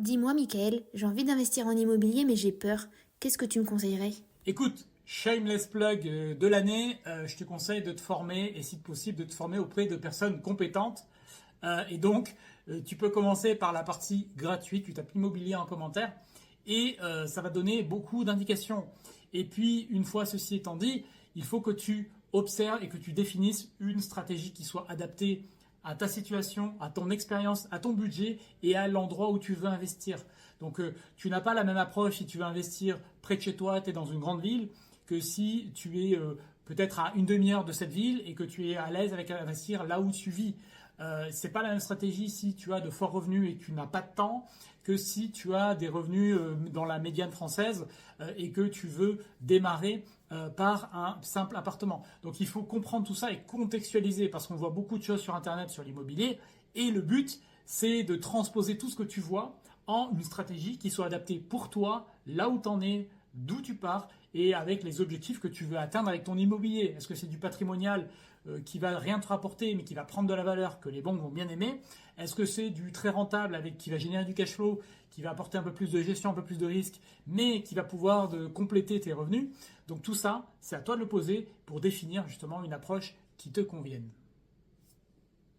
Dis-moi, Michael, j'ai envie d'investir en immobilier, mais j'ai peur. Qu'est-ce que tu me conseillerais? Écoute, shameless plug de l'année, je te conseille de te former et si possible de te former auprès de personnes compétentes. Tu peux commencer par la partie gratuite, tu tapes immobilier en commentaire et ça va donner beaucoup d'indications. Et puis, une fois ceci étant dit, il faut que tu observes et que tu définisses une stratégie qui soit adaptée à ta situation, à ton expérience, à ton budget et à l'endroit où tu veux investir. Tu n'as pas la même approche si tu veux investir près de chez toi, tu es dans une grande ville, que si tu es peut-être à une demi-heure de cette ville et que tu es à l'aise avec investir là où tu vis. C'est pas la même stratégie si tu as de forts revenus et que tu n'as pas de temps que si tu as des revenus dans la médiane française et que tu veux démarrer par un simple appartement. Donc il faut comprendre tout ça et contextualiser parce qu'on voit beaucoup de choses sur Internet sur l'immobilier et le but c'est de transposer tout ce que tu vois en une stratégie qui soit adaptée pour toi, là où tu en es, d'où tu pars et avec les objectifs que tu veux atteindre avec ton immobilier. Est-ce que c'est du patrimonial qui va rien te rapporter mais qui va prendre de la valeur que les banques vont bien aimer? Est-ce que c'est du très rentable avec qui va générer du cash flow, qui va apporter un peu plus de gestion, un peu plus de risque, mais qui va pouvoir compléter tes revenus? Donc tout ça, c'est à toi de le poser pour définir justement une approche qui te convienne.